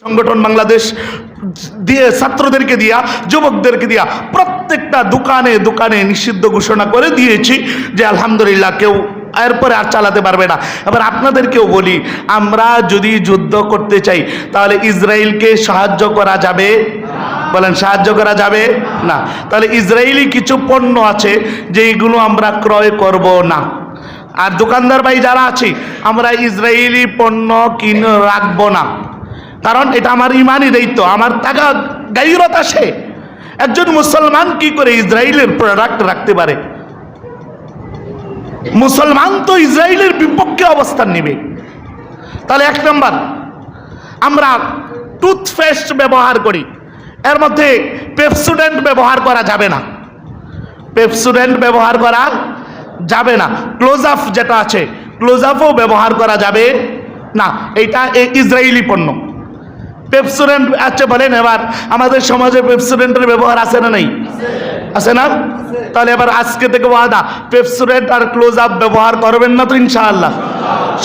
সংগঠন বাংলাদেশ দিয়ে ছাত্রদেরকে দিয়া যুবকদেরকে দিয়া প্রত্যেকটা দোকানে দোকানে নিষিদ্ধ ঘোষণা করে দিয়েছি যে আলহামদুলিল্লাহ কেউ এরপরে আর চালাতে পারবে না। এবার আপনাদেরকেও বলি, আমরা যদি যুদ্ধ করতে চাই তাহলে ইসরায়েলকে সাহায্য করা যাবে? বলেন, সাহায্য করা যাবে না। তাহলে ইসরায়েলি কিছু পণ্য আছে যেগুলো আমরা ক্রয় করব না। আর দোকানদার ভাই যারা আছি, আমরা ইসরায়েলি পণ্য কিনে রাখবো না, কারণ এটা আমার ইমানি দায়িত্ব, আমার টাকা গাইরত আসে। একজন মুসলমান কি করে ইসরায়েলের প্রোডাক্ট রাখতে পারে? মুসলমান তো ইসরায়েলের বিপক্ষে অবস্থান নেবে। তাহলে এক নম্বর, আমরা টুথপেস্ট ব্যবহার করি, এর মধ্যে পেপসোডেন্ট ব্যবহার করা যাবে না, পেপসোডেন্ট ব্যবহার করা যাবে না। ক্লোজ আপ যেটা আছে, ক্লোজ আপও ব্যবহার করা যাবে না, এটা ইসরায়েলি পণ্য। পেপসোডেন্ট আচ্ছা বলেন, এবার আমাদের সমাজে পেপসোডেন্টের ব্যবহার আছে না নেই? আছে না? তাহলে এবার আজকে থেকে ওয়াদা, পেপসোডেন্ট আর ক্লোজ আপ ব্যবহার করবেন না তো ইনশাআল্লাহ?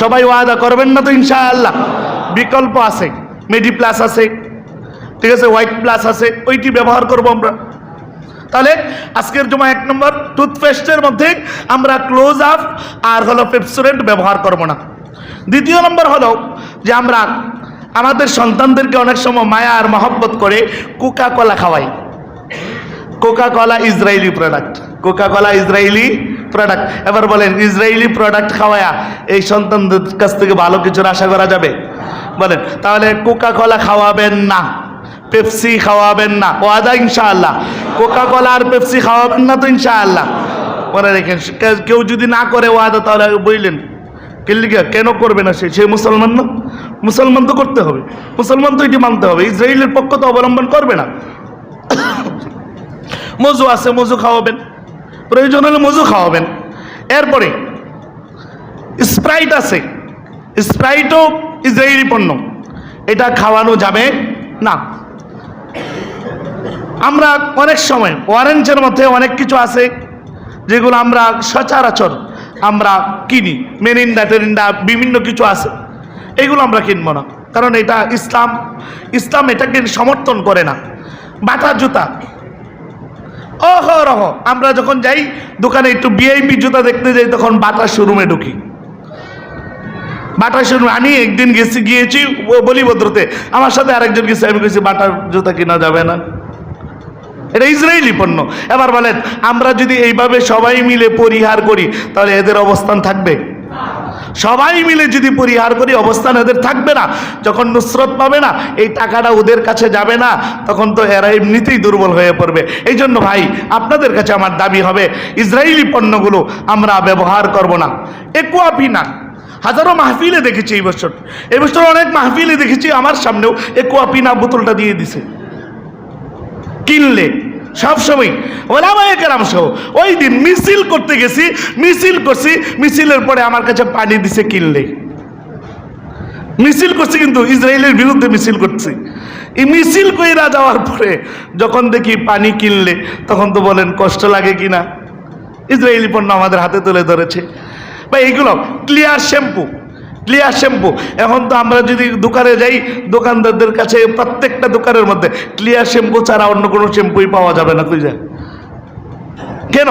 সবাই ওয়াদা করবেন না তো ইনশাআল্লাহ? বিকল্প আছে, মেডি প্লাস আছে, ঠিক আছে, হোয়াইট প্লাস আছে, ওইটি ব্যবহার করবো আমরা। তাহলে আজকের জমা এক নম্বর, টুথপেস্টের মধ্যে আমরা ক্লোজ আপ আর হলো পেপসোডেন্ট ব্যবহার করব না। দ্বিতীয় নম্বর হলো যে আমরা আমাদের সন্তানদেরকে অনেক সময় মায়া আর মহব্বত করে কোকা কোলা খাওয়াই। Coca Cola Israeli product, Coca Cola Israeli product. এবার বলেন, ইসরায়েলি প্রোডাক্ট খাওয়ায়া এই সন্তানদের কাছ থেকে ভালো কিছুর আশা করা যাবে? বলেন, তাহলে কোকা কোলা খাওয়াবেন না, পেপসি খাওয়াবেন না, ওয়াদা ইনশাআল্লাহ? কোকা কোলা আর পেপসি খাওয়াবেন না তো ইনশাআল্লাহ? মনে রেখেন, কেউ যদি না করে ওয়াদা তাহলে বললেন কেন করবে না? সে মুসলমান না? মুসলমান তো করতে হবে, মুসলমান তো এটি মানতে হবে, ইসরায়েলের পক্ষ তো অবলম্বন করবে না। মজু আছে, মজু খাওয়াবেন, প্রয়োজন হলে মজু খাওয়াবেন। এরপরে স্প্রাইট আছে, স্প্রাইটও ইসরায়েলি পণ্য, এটা খাওয়ানো যাবে না। আমরা অনেক সময় অরেঞ্জের মধ্যে অনেক কিছু আছে যেগুলো আমরা সচরাচর আমরা কিনি, মেরিন্ডা টেরিন্ডা বিভিন্ন কিছু আছে, এগুলো আমরা কিনবো না, কারণ এটা ইসলাম এটাকে সমর্থন করে না। বাটা জুতা, অহরহ আমরা যখন যাই দোকানে একটু ভিআইপি জুতা দেখতে যাই, তখন বাটা শোরুমে ঢুকি। বাটা শোরুমে আমি একদিন গিয়েছি বলিভদ্রতে, আমার সাথে আরেকজন গেছে, আমি বলছি বাটার জুতা কিনা যাবে না, এটা ইসরায়েলি পণ্য। এবার বলেন, আমরা যদি এইভাবে সবাই মিলে পরিহার করি তাহলে এদের অবস্থান থাকবে? সবাই মিলে যদি পরিহার করি অবস্থান এদের থাকবে না। যখন নুসরত পাবে না, এই টাকাটা ওদের কাছে যাবে না, তখন তো এরা এমনিতেই দুর্বল হয়ে পড়বে। এই জন্য ভাই, আপনাদের কাছে আমার দাবি হবে, ইসরায়েলি পণ্যগুলো আমরা ব্যবহার করব না। একুয়াপিনা হাজারো মাহফিলে দেখেছি, এই বছর অনেক মাহফিলে দেখেছি, আমার সামনেও একুয়াপিনা বোতলটা দিয়ে দিছে কিনলে। সবসময় ওলামায়ে কেরাম সহ ওই দিন মিছিল করতে গেছি, মিছিল করছি, মিছিলের পরে আমার কাছে পানি দিছে কিনলে। মিছিল করছি কিন্তু ইসরায়েলের বিরুদ্ধে মিছিল করছি। এই মিছিল কইরা যাওয়ার পরে যখন দেখি পানি কিনলে, তখন তো বলেন কষ্ট লাগে কিনা? ইসরায়েলি পণ্য আমাদের হাতে তুলে ধরেছে। বা এইগুলো ক্লিয়ার শ্যাম্পু, ক্লিয়ার শ্যাম্পু, এখন তো আমরা যদি দোকানে যাই, দোকানদারদের কাছে প্রত্যেকটা দোকানের মধ্যে ক্লিয়ার শ্যাম্পু ছাড়া অন্য কোনো শ্যাম্পুই পাওয়া যাবে না। কই যায় কেন?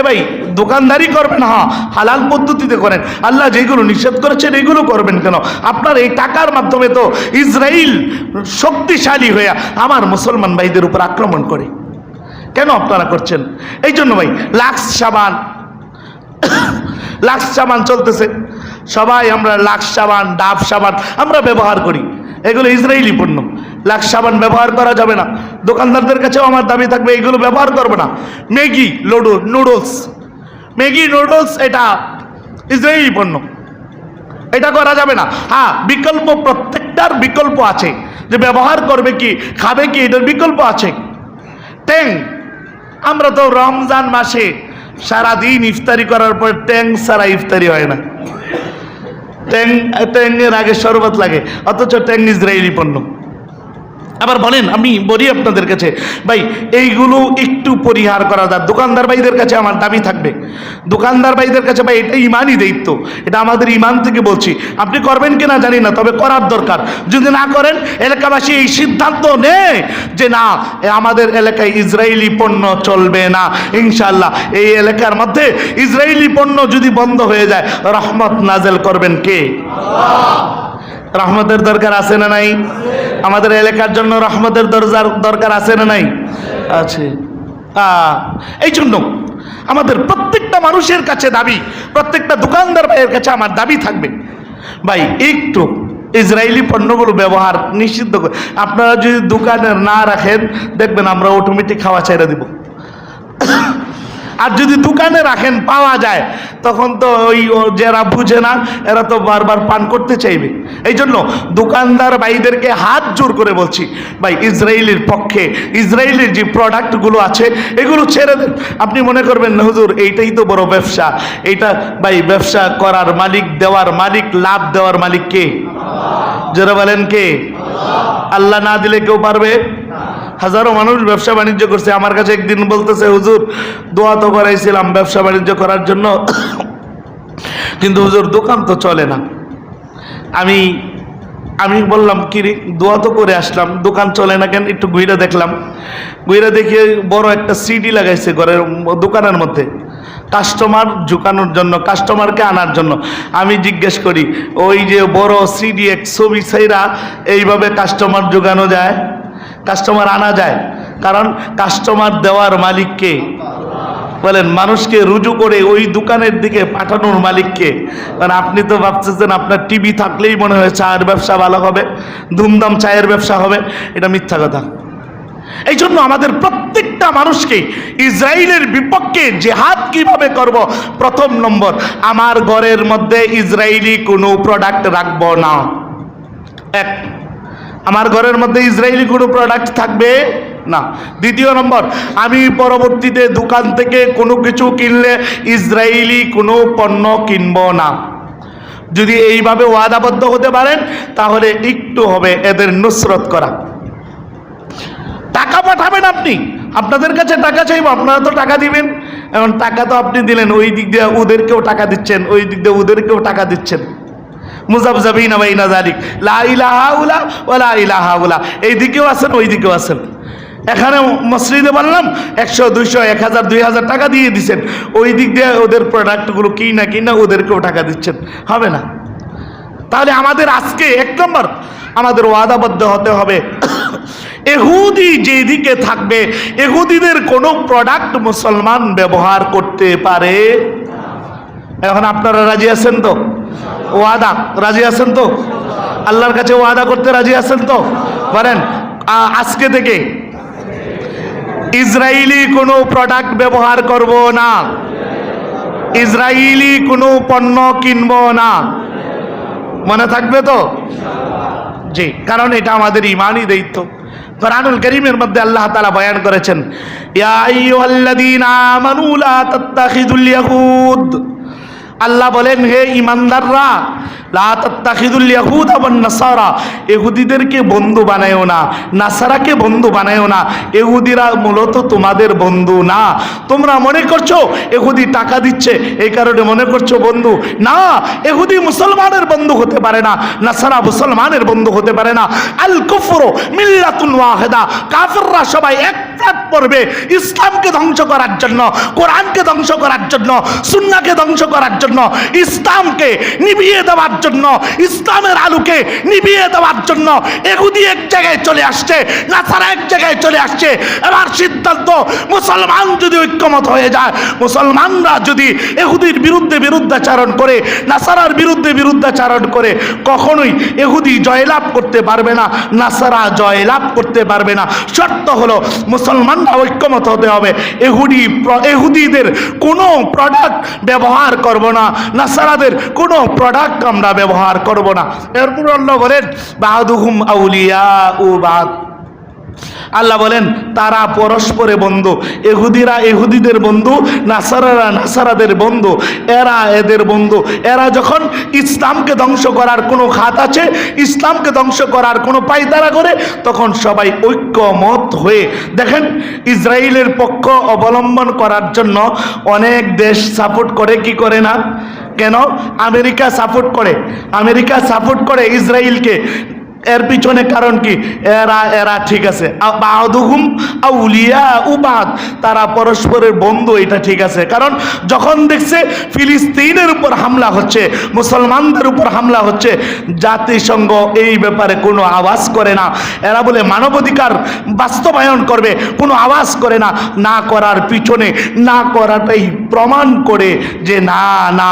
ভাই, দোকানদারি করবেন, হ্যাঁ হালাল পদ্ধতিতে করেন, আল্লাহ যেগুলো নিষেধ করেছেন এগুলো করবেন কেন? আপনার এই টাকার মাধ্যমে তো ইসরায়েল শক্তিশালী হয়ে আমার মুসলমান ভাইদের উপর আক্রমণ করে, কেন আপনারা করছেন? এই জন্য ভাই, লাক্স সাবান চলতেছে, সবাই আমরা লাক্স সাবান, ডাব সাবান আমরা ব্যবহার করি, এগুলো ইসরায়েলি পণ্য। লাক্স সাবান ব্যবহার করা যাবে না। দোকানদারদের কাছেও আমার দাবি থাকবে, এগুলো ব্যবহার করবে না। ম্যাগি নুডলস এটা ইসরায়েলি পণ্য, এটা করা যাবে না। হ্যাঁ, বিকল্প, প্রত্যেকটার বিকল্প আছে, যে ব্যবহার করবে কি, খাবে কি, এটার বিকল্প আছে। ট্যাং, আমরা তো রমজান মাসে সারাদিন ইফতারি করার পর ট্যাং ছাড়া ইফতারি হয় না। ট্যাংয়ের আগে শরবত লাগে, অথচ ট্যাং ইসরায়েলি পণ্য। আবার বলেন, আমি বলি আপনাদের কাছে ভাই, এইগুলো একটু পরিহার করা যায়। দোকানদার ভাইদের কাছে আমার দাবি থাকবে, দোকানদার ভাইদের কাছে ভাই, এটা ইমানই দায়িত্ব, এটা আমাদের ইমান থেকে বলছি। আপনি করবেন কিনা জানি না, তবে করার দরকার। যদি না করেন, এলাকাবাসী এই সিদ্ধান্ত নেয় যে না, আমাদের এলাকায় ইসরায়েলি পণ্য চলবে না। ইনশাআল্লাহ এই এলাকার মধ্যে ইসরায়েলি পণ্য যদি বন্ধ হয়ে যায়, রহমত নাজেল করবেন কে? রহমতের দরকার আছে না নাই? আমাদের এলাকার জন্য রহমতের দরকার আছে না নাই? আছে। এই জন্য আমাদের প্রত্যেকটা মানুষের কাছে দাবি, প্রত্যেকটা দোকানদার ভাইয়ের কাছে আমার দাবি থাকবে, ভাই একটু ইসরায়েলি পণ্যগুলো ব্যবহার নিষিদ্ধ করে। আপনারা যদি দোকানে না রাখেন, দেখবেন আমরা অটোমেটিক খাওয়া ছেড়ে দিব। আর যদি দোকানে রাখেন, পাওয়া যায়, তখন তো ওই যারা বুঝে না এরা তো বারবার পান করতে চাইবে। এই জন্য দোকানদার ভাইদেরকে হাত জোর করে বলছি, ভাই ইসরায়েলের পক্ষে, ইসরায়েলের যে প্রোডাক্টগুলো আছে এগুলো ছেড়ে দেন। আপনি মনে করবেন না হুজুর এইটাই তো বড় ব্যবসা, এইটা ভাই ব্যবসা করার মালিক, দেওয়ার মালিক, লাভ দেওয়ার মালিক কে? যারা বলেন কে? আল্লাহ না দিলে কেউ পারবে? হাজারো মানুষ ব্যবসা বাণিজ্য করছে। আমার কাছে একদিন বলতেছে, হুজুর দোয়া তো করাইছিলাম ব্যবসা বাণিজ্য করার জন্য, কিন্তু হুজুর দোকান তো চলে না। আমি বললাম কি রে, দোয়া তো করে আসলাম, দোকান চলে না কেন? একটু ঘুরে দেখলাম, ঘুরে দেখে বড় একটা সিডি লাগাইছে ঘরের দোকানের মধ্যে, কাস্টমার ঝুঁকানোর জন্য, কাস্টমারকে আনার জন্য। আমি জিজ্ঞেস করি, ওই যে বড় সিডি এক ছবি ছাইরা এইভাবে কাস্টমার ঝুঁকানো যায়, কাস্টমার আনা যায়? কারণ কাস্টমার দেওয়ার মালিক কে? বলেন, মানুষকে রুজু করে ওই দোকানের দিকে পাঠানোর মালিককে? কারণ আপনি তো ভাবতেছেন আপনার টিভি থাকলেই মনে হয় চায়ের ব্যবসা ভালো হবে, ধুমধাম চায়ের ব্যবসা হবে। এটা মিথ্যা কথা। এই জন্য আমাদের প্রত্যেকটা মানুষকে ইসরায়েলের বিপক্ষে জিহাদ কিভাবে করব, প্রথম নম্বর, আমার ঘরের মধ্যে ইসরায়েলি কোনো প্রোডাক্ট রাখবো না। এক, আমার ঘরের মধ্যে ইসরায়েলি কোনো প্রোডাক্ট থাকবে না। দ্বিতীয় নম্বর, আমি পরবর্তীতে দোকান থেকে কোনো কিছু কিনলে ইসরায়েলি কোনো পণ্য কিনব না। যদি এইভাবে ওয়াদাবদ্ধ হতে পারেন, তাহলে একটু হবে এদের নুসরত করা। টাকা পাঠাবেন আপনি, আপনাদের কাছে টাকা চাইব, আপনারা তো টাকা দিবেন। এখন টাকা তো আপনি দিলেন, ওই দিক দিয়ে ওদেরকেও টাকা দিচ্ছেন, ওই দিক দিয়ে ওদেরকেও টাকা দিচ্ছেন। মুযাবযাবিনা বাইনা যালিক, লা ইলাহা উলা ওয়া লা ইলাহা উলা, এই দিকেও আছেন, ওই দিকেও আছেন। এখানে মসজিদে বললাম 100, 200, 1000, 2000 টাকা দিয়ে দিচ্ছেন, ওই দিক দিয়ে ওদের প্রোডাক্টগুলো কিনা ওদেরকেও টাকা দিচ্ছেন, হবে না। তাহলে আমাদের আজকে এক নম্বর আমাদের ওয়াদাবদ্ধ হতে হবে, ইহুদি যেদিকে থাকবে, ইহুদিদের কোনো প্রোডাক্ট মুসলমান ব্যবহার করতে পারে। এখন আপনারা রাজি আছেন তো? ওয়াদা রাজি আছেন তো? আল্লাহর কাছে ওয়াদা করতে রাজি আছেন তো? বলেন, আজকে থেকে ইসরায়েলি কোনো প্রোডাক্ট ব্যবহার করব না, ইসরায়েলি কোনো পণ্য কিনব না। মনে থাকবে তো? জি, কারণ এটা আমাদের ইমানই দায়িত্ব। কুরআনুল কারীমের মধ্যে আল্লাহ তাআলা বয়ান করেছেন, ইয়া আইয়ুহাল্লাযীনা আমানু লা তাত্তাখিযুল ইয়াহুদ। আল্লাহ বলেন, হে ঈমানদাররা, লা তাত্তাখিযুল ইয়াহুদা ওয়ান নাসারা, ইহুদিদেরকে বন্ধু বানায়ো না, নাসারাকে বন্ধু বানায়ো না। ইহুদিরা মূলত তোমাদের বন্ধু না। তোমরা মনে করছো ইহুদি টাকা দিচ্ছে, এই কারণে মনে করছো বন্ধু। না, ইহুদি মুসলমানের বন্ধু হতে পারে না, নাসারা মুসলমানের বন্ধু হতে পারে না। আল কুফরু মিল্লাতুন ওয়াহিদা, কাফিররা সবাই এক প্রাট পড়বে ইসলামকে ধ্বংস করার জন্য, কোরআনকে ধ্বংস করার জন্য, সুন্নাহকে ধ্বংস করার জন্য, ইসলামকে নিভিয়ে দেওয়ার জন্য, ইসলামের আলোকে নিভিয়ে দেওয়ার জন্য। ইহুদি এক জায়গায় চলে আসছে, নাসারা এক জায়গায় চলে আসছে। এবার সিদ্ধান্ত, মুসলমান যদি ঐক্যমত হয়ে যায়, মুসলমানরা যদি ইহুদির বিরুদ্ধে বিরুদ্ধাচারণ করে, নাসারার বিরুদ্ধে বিরুদ্ধাচারণ করে, কখনোই ইহুদি জয়লাভ করতে পারবে না, নাসারা জয়লাভ করতে পারবে না। শর্ত হলো মুসলমানরা ঐক্যমত হতে হবে। ইহুদিদের কোনো প্রোডাক্ট ব্যবহার করব না, নাসারাদের কোনো প্রোডাক্ট আমরা ব্যবহার করব না। এরপর আল্লাহ বলেন, বাদুহুম আউলিয়া ও বাদ, আল্লাহ বলেন তারা পরস্পরে বন্ধু, ইহুদিরা ইহুদিদের বন্ধু, নাসারারা নাসারাদের বন্ধু, এরা এদের বন্ধু। এরা যখন ইসলামকে ধ্বংস করার কোনো খাত আছে, ইসলামকে ধ্বংস করার কোনো পায়তারা করে, তখন সবাই ঐক্যমত হয়ে দেখেন ইসরায়েলের পক্ষ অবলম্বন করার জন্য অনেক দেশ সাপোর্ট করে, কি করে না? কেন? আমেরিকা সাপোর্ট করে, আমেরিকা সাপোর্ট করে ইসরায়েলকে। এর পিছনে কারণ কি? এরা ঠিক আছে, বাদুহুম আউলিয়া উবাদ, তারা পরস্পরের বন্ধু, এটা ঠিক আছে। কারণ যখন দেখছে ফিলিস্তিনের উপর হামলা হচ্ছে, মুসলমানদের উপর হামলা হচ্ছে, জাতিসংঘ এই ব্যাপারে কোনো আওয়াজ করে না। এরা বলে মানবাধিকার বাস্তবায়ন করবে, কোনো আওয়াজ করে না। না করার পিছনে না করাটাই প্রমাণ করে যে না না,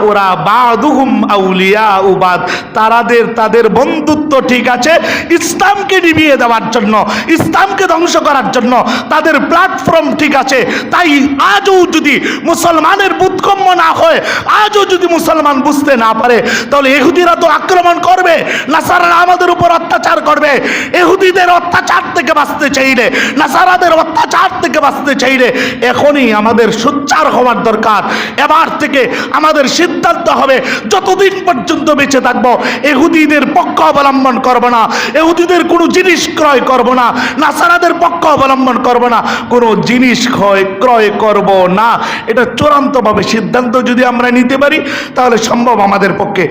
ওরা বাদুহুম আউলিয়া উবাদ, তাদের বন্ধুত্ব ঠিক আছে ইসলামকে নিভিয়ে দেওয়ার জন্য, ইসলামকে ধ্বংস করার জন্য, তাদের প্ল্যাটফর্ম ঠিক আছে। তাই আজও যদি মুসলমানের বোধগম্য না হয়, আজও যদি মুসলমান বুঝতে না পারে, তাহলে ইহুদিরা তো আক্রমণ করবে, নাসারারা আমাদের উপর অত্যাচার করবে। ইহুদিদের অত্যাচার থেকে বাঁচতে চাইলে, নাসারাদের অত্যাচার থেকে বাঁচতে চাইলে এখনই আমাদের সোচ্চার হওয়ার দরকার। এবার থেকে আমাদের সিদ্ধান্ত হবে যতদিন পর্যন্ত বেঁচে থাকবো ইহুদিদের পক্ষ অবলম্বন করব না, ইহুদিদের কোনো জিনিস ক্রয় করব না, নাসারাদের পক্ষ অবলম্বন করব না, কোনো জিনিস ক্রয় করব না। এটা চূড়ান্তভাবে সিদ্ধান্ত যদি আমরা নিতে পারি তাহলে সম্ভব আমাদের পক্ষে।